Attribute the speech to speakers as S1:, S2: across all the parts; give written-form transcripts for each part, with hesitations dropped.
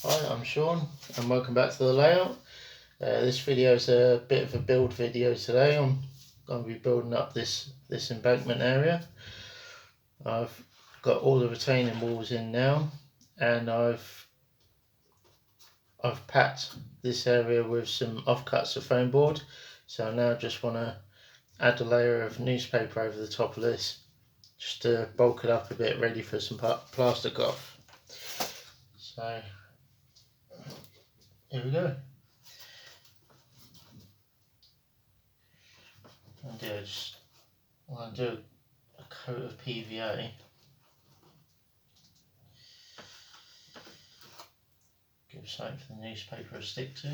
S1: Hi, I'm Sean and welcome back to the layout. This video is a bit of a build video today. I'm going to be building up this embankment area. I've got all the retaining walls in now, and I've packed this area with some offcuts of foam board. So I now just want to add a layer of newspaper over the top of this just to bulk it up a bit, ready for some plaster off. So here we go. I just want to do a coat of PVA. Give something for the newspaper to stick to.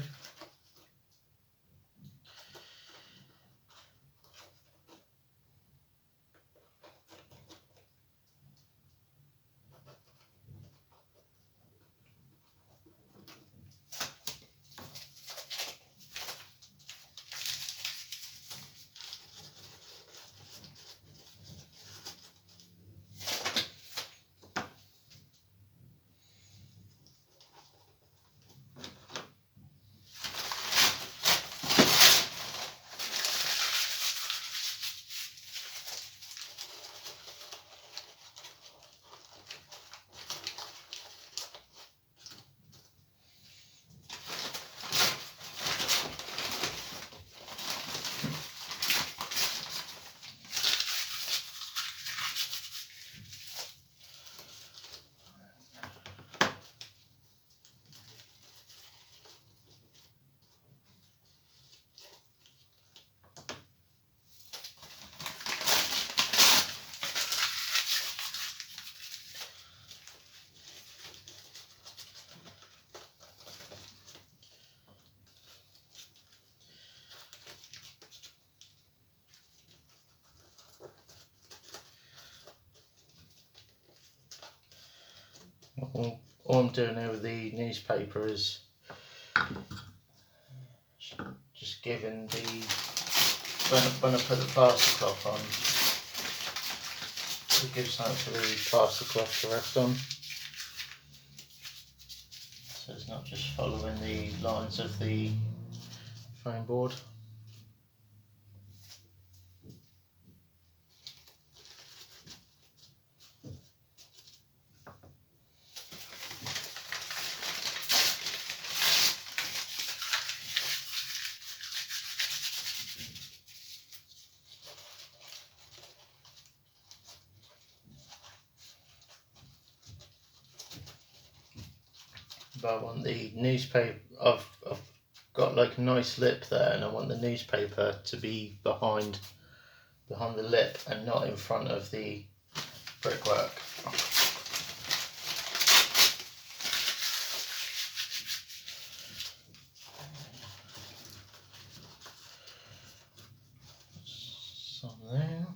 S1: All I'm doing here with the newspaper is just giving the, when I put the plaster cloth on, it gives something for the plaster cloth to rest on. So it's not just following the lines of the foam board. But I want the newspaper, I've got like a nice lip there, and I want the newspaper to be behind the lip and not in front of the brickwork. Some there.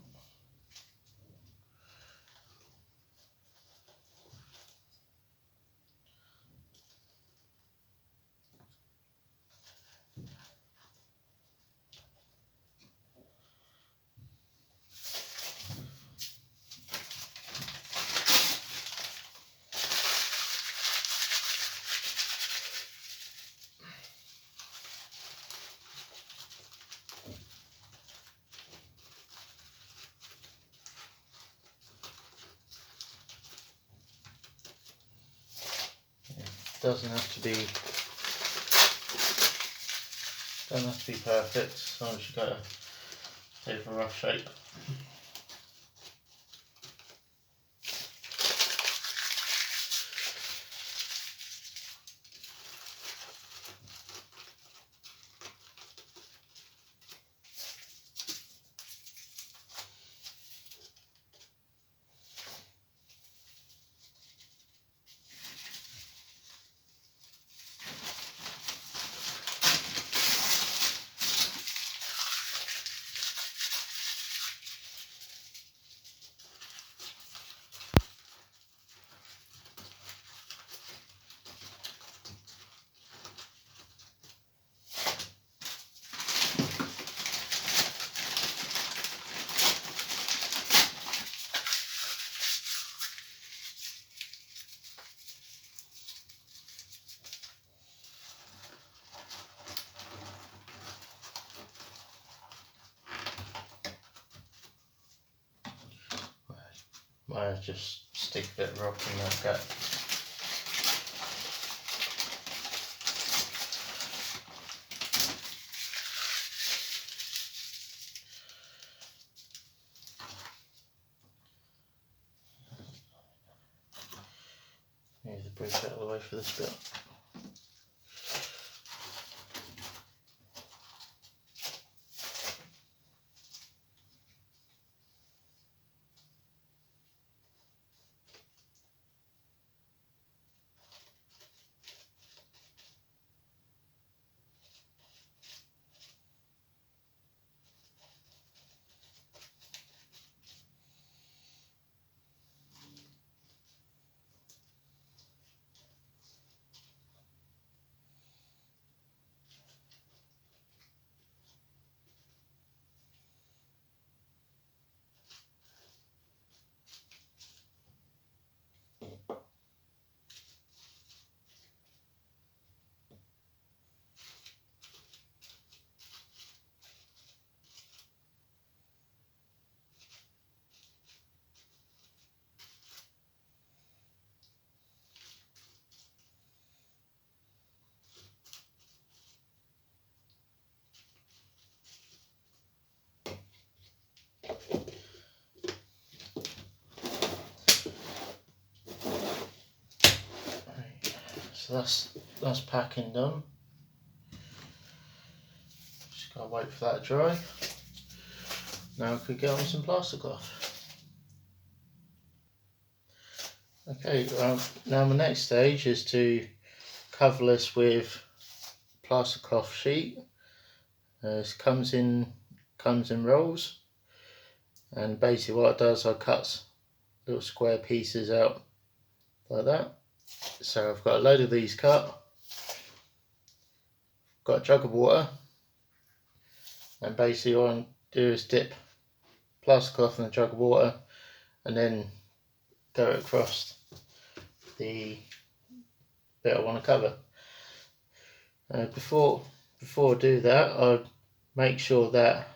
S1: Doesn't have to be perfect, as long as you've got a bit of a rough shape. I just stick a bit of rock in that gap. Move the bridge out of the way for this bit. So that's packing done. Just gotta wait for that to dry. Now we could get on some plaster cloth. Okay, now my next stage is to cover this with plaster cloth sheet. This comes in rolls, and basically what it does, I cut little square pieces out like that. So I've got a load of these cut, got a jug of water, and basically all I do is dip plaster cloth in a jug of water and then go across the bit I want to cover. Before I do that, I make sure that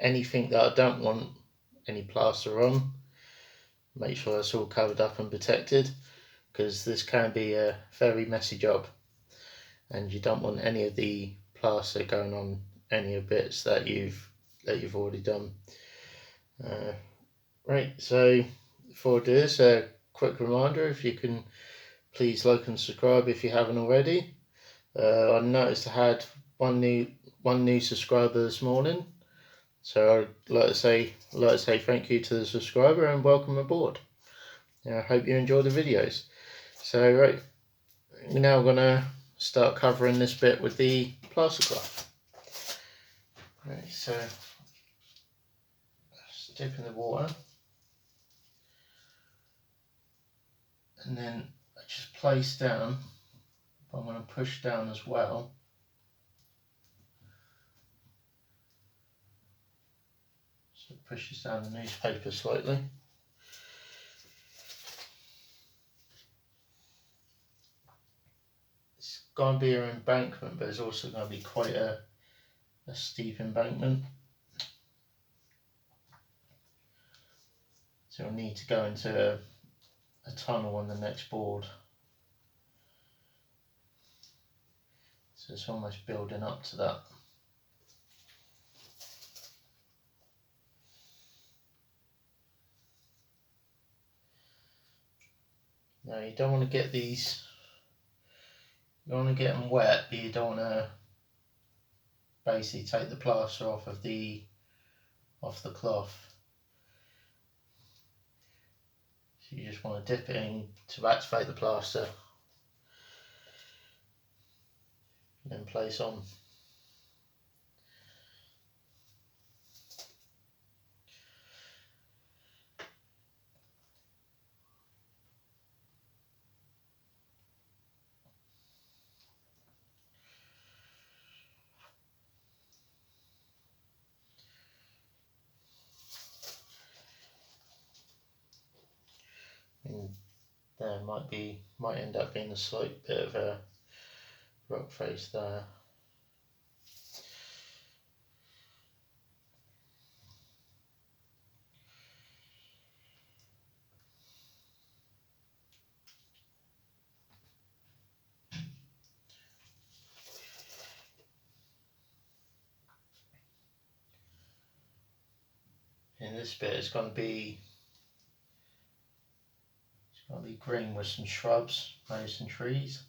S1: anything that I don't want any plaster on, make sure that's all covered up and protected, because this can be a very messy job and you don't want any of the plaster going on any of the bits that you've already done. Right, so before I do this, a quick reminder, if you can please like and subscribe if you haven't already. I noticed I had one new subscriber this morning, so I'd like to say thank you to the subscriber and welcome aboard. I hope you enjoy the videos. So right, we're now gonna start covering this bit with the plaster cloth. Right, so just dip in the water, and then I just place down. I'm going to push down as well. So it pushes down the newspaper slightly. It's going to be an embankment, but it's also going to be quite a steep embankment. So we'll need to go into a tunnel on the next board. So it's almost building up to that. Now you don't want to get these, you want to get them wet, but you don't want to basically take the plaster off the cloth. So you just want to dip it in to activate the plaster, and then place on. And there might end up being a slight bit of a rock face there. this bit is going to be green with some shrubs, maybe some trees.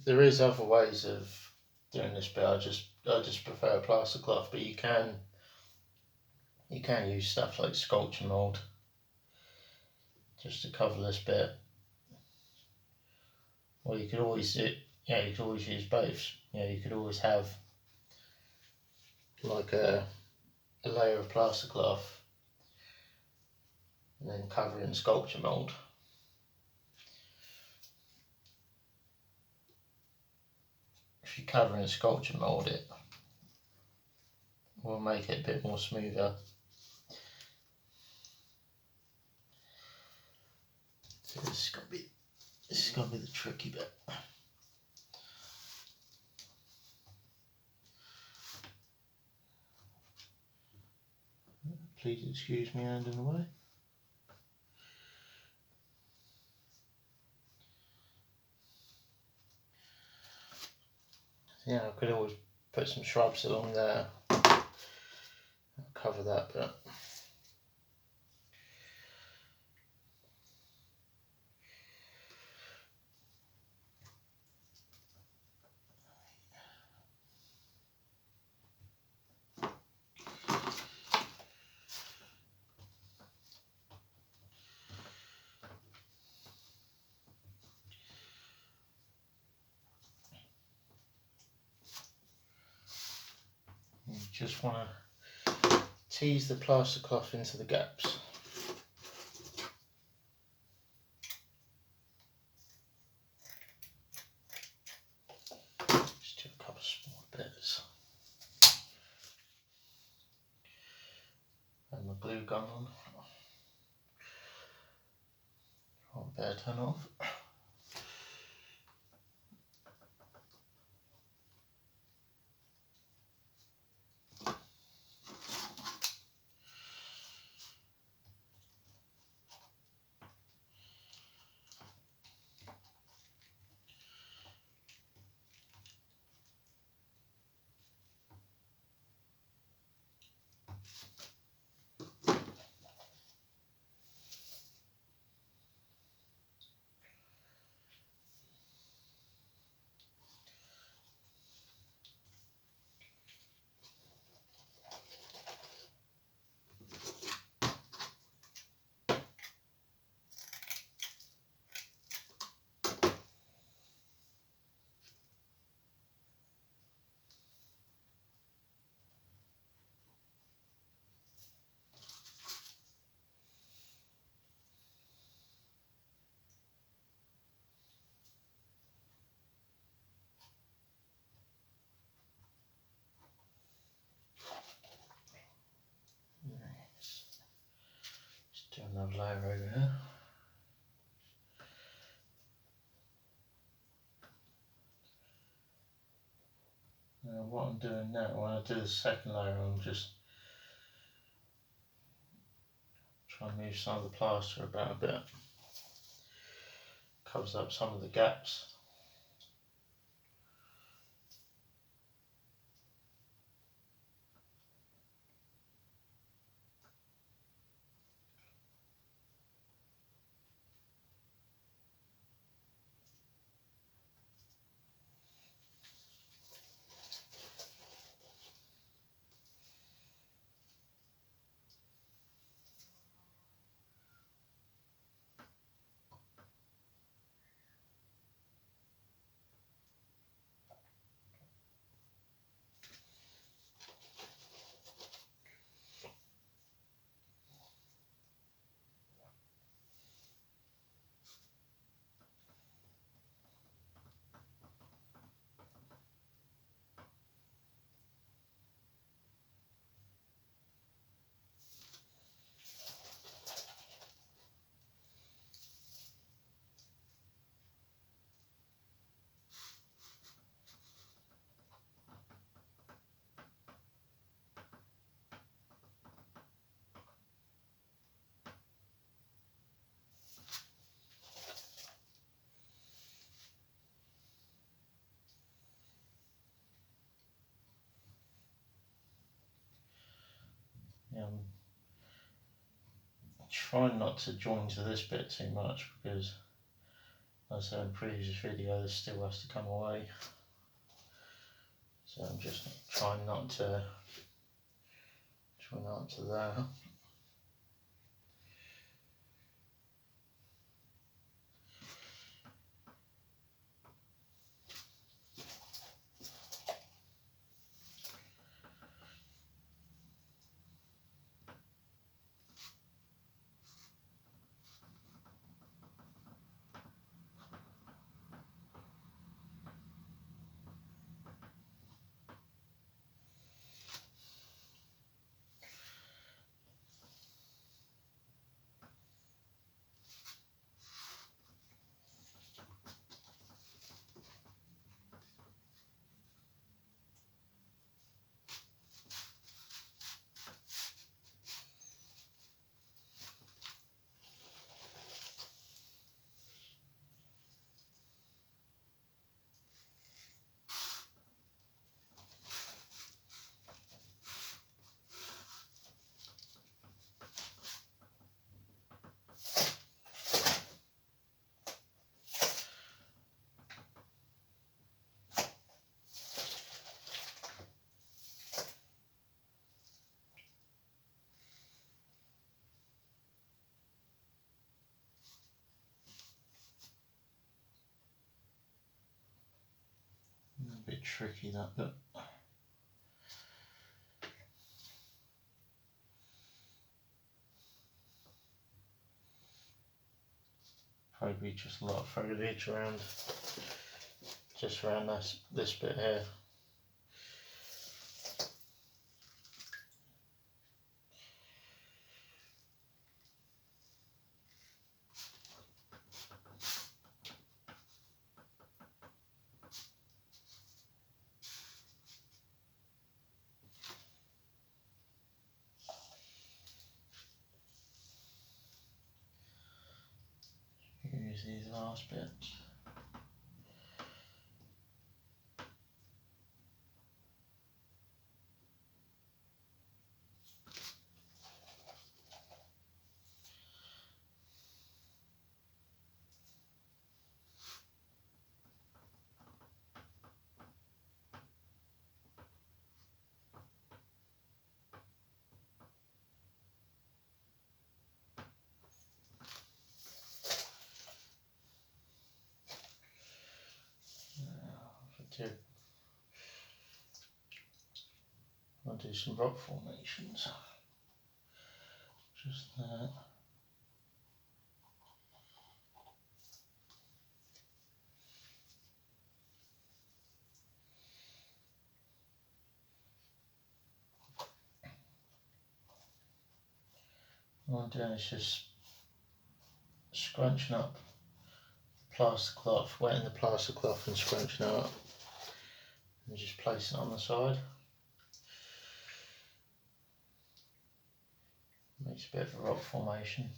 S1: There is other ways of doing this bit. I just prefer plaster cloth, but you can use stuff like sculpture mould just to cover this bit. Or you could always you could always use both. You could always have like a layer of plaster cloth and then cover it in sculpture mould. If you cover in sculpture mould, it will make it a bit more smoother. So this is gonna be the tricky bit. Please excuse me hand in the way. Yeah, I could always put some shrubs along there. I'll cover that bit. You just want to tease the plaster cloth into the gaps. Just do a couple of small bits. And the glue gun on. Won't bear turn off. Do another layer over here. Now what I'm doing now, when I do the second layer, I'm just trying to move some of the plaster about a bit. Covers up some of the gaps. trying not to join to this bit too much because, as I said in the previous video, this still has to come away. So I'm just trying not to that. A bit tricky that, but probably just a lot of foliage around, just around this bit here. Use these last bits. I'll do some rock formations. Just that. What I'm doing is just scrunching up the plaster cloth, wetting the plaster cloth and scrunching it up, and just placing it on the side. Makes a bit of a rock formation.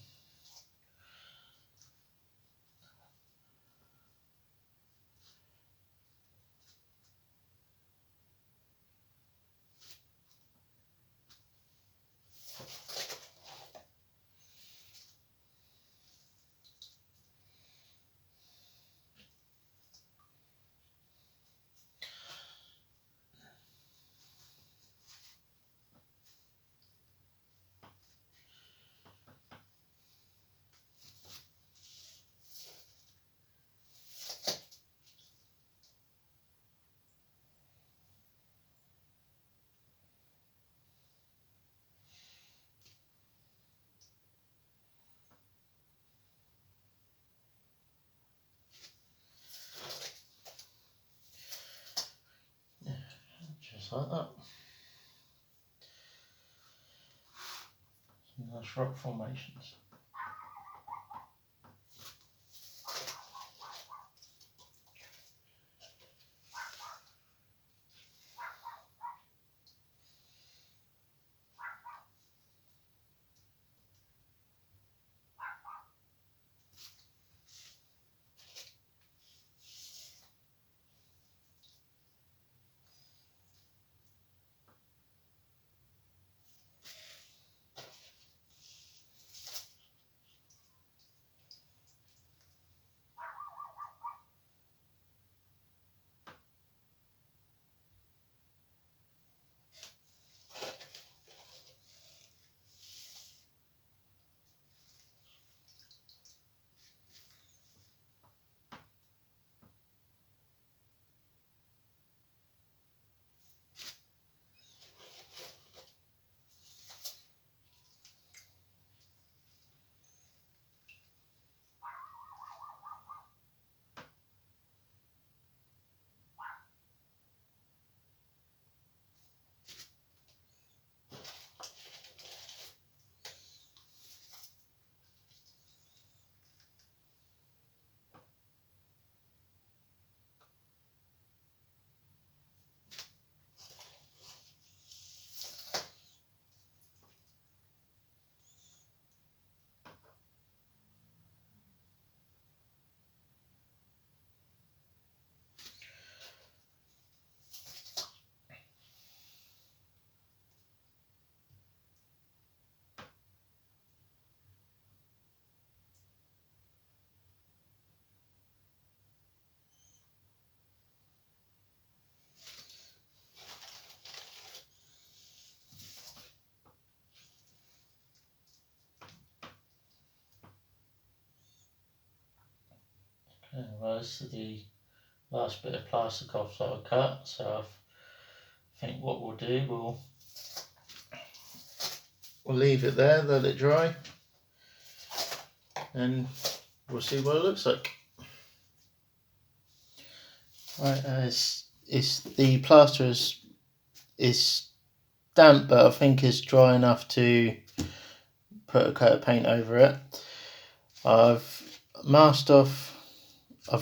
S1: Just like that. Some nice rock formations. This is the last bit of plaster cloth that I cut, so I think what we'll do, we'll leave it there, let it dry, and we'll see what it looks like. Right, it's the plaster is damp, but I think it's dry enough to put a coat of paint over it. I've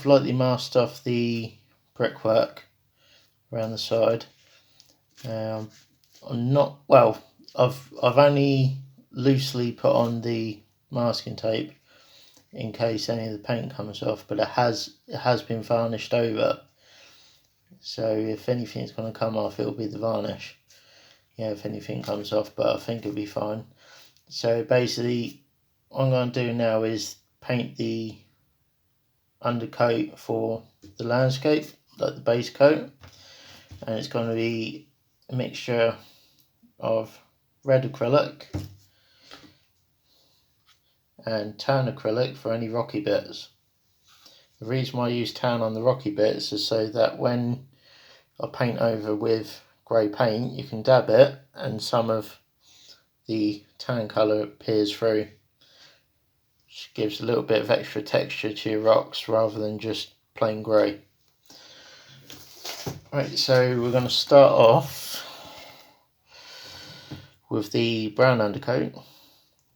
S1: lightly masked off the brickwork around the side. I'm not well. I've only loosely put on the masking tape in case any of the paint comes off, but it has been varnished over. So if anything's going to come off, it'll be the varnish. Yeah, if anything comes off, but I think it'll be fine. So basically, what I'm going to do now is paint the undercoat for the landscape, like the base coat, and it's going to be a mixture of red acrylic and tan acrylic for any rocky bits. The reason why I use tan on the rocky bits is so that when I paint over with grey paint, you can dab it and some of the tan colour appears through, which gives a little bit of extra texture to your rocks rather than just plain grey. Right, so we're going to start off with the brown undercoat.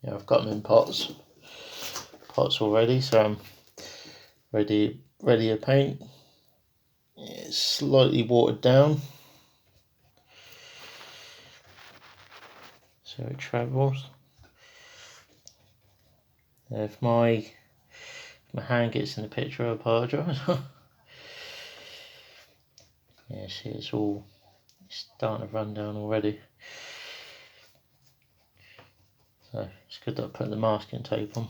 S1: Yeah, I've got them in pots already, so I'm ready to paint. It's slightly watered down, so it travels. If my hand gets in the picture, I apologise. Yeah, see, it's starting to run down already. So it's good that I put the masking tape on.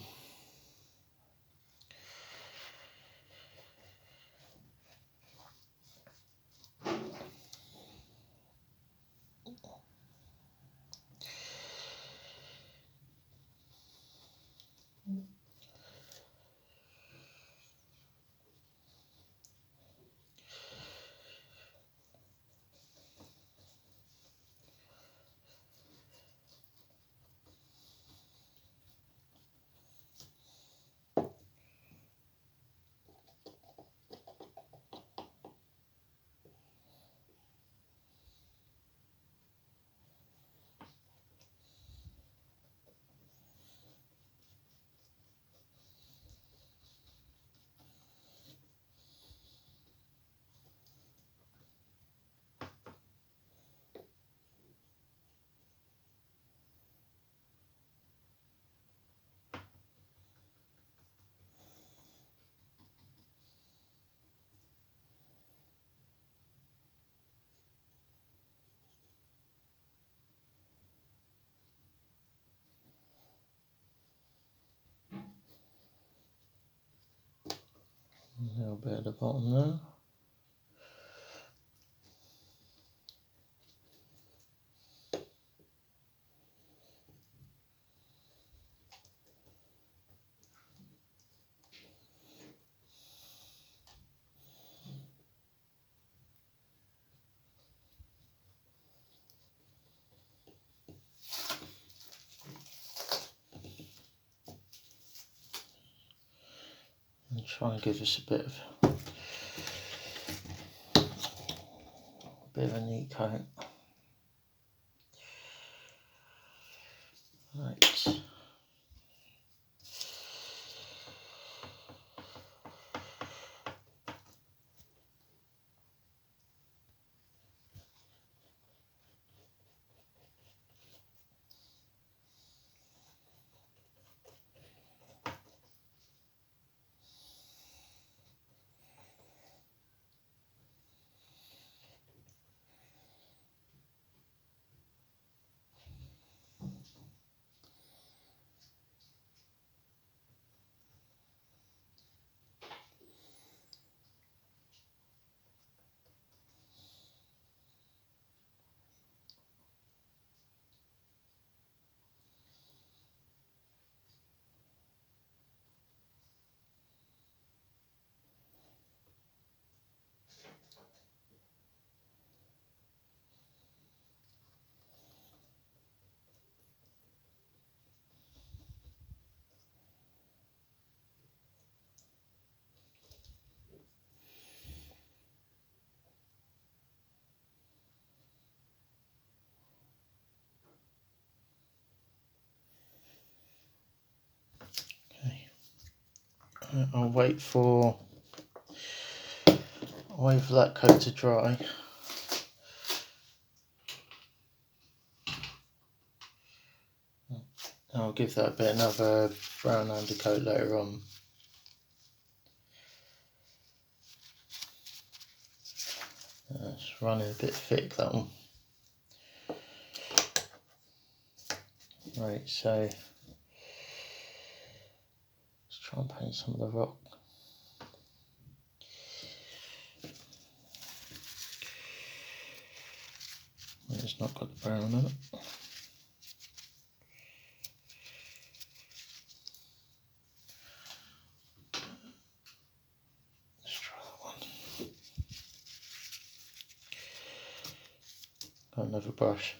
S1: A little bit at the bottom there. And try and give us a bit of a neat coat. Right. I'll wait for that coat to dry. I'll give that a bit another brown undercoat later on. It's running a bit thick, that one. Right, so let's try and paint some of the rock. It's not got the brown on it. Let's try that one. Got another brush.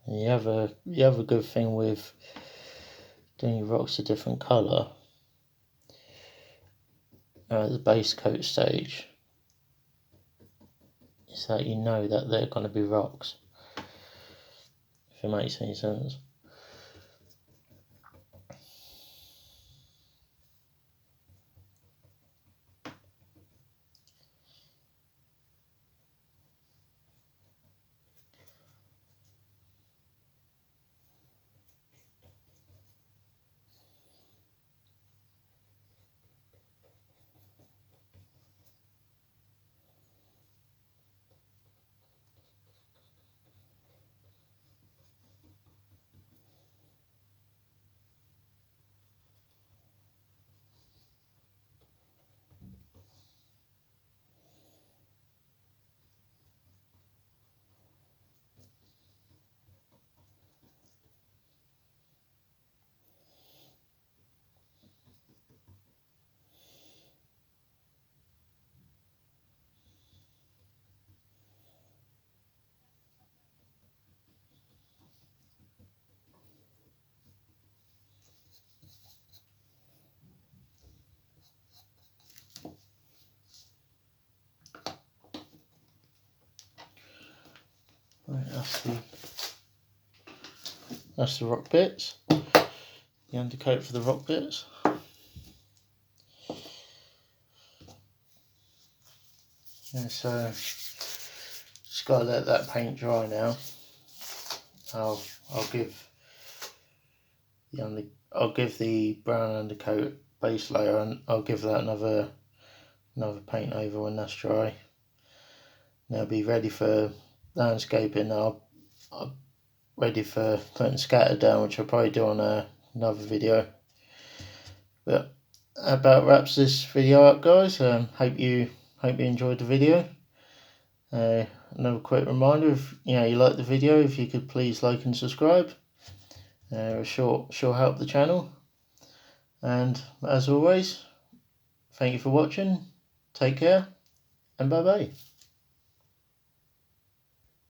S1: You have a good thing with doing your rocks a different colour at the base coat stage, is that you know that they're going to be rocks, if it makes any sense. Right, that's the rock bits, the undercoat for the rock bits. And so just gotta let that paint dry now. I'll give the brown undercoat base layer, and I'll give that another paint over when that's dry. Now I'll be ready for landscaping. I'm ready for putting scatter down, which I'll probably do on another video. But that about wraps this video up, guys. Hope you enjoyed the video. Another quick reminder, if you like the video, if you could please like and subscribe. It sure help the channel. And as always, thank you for watching. Take care, and bye bye.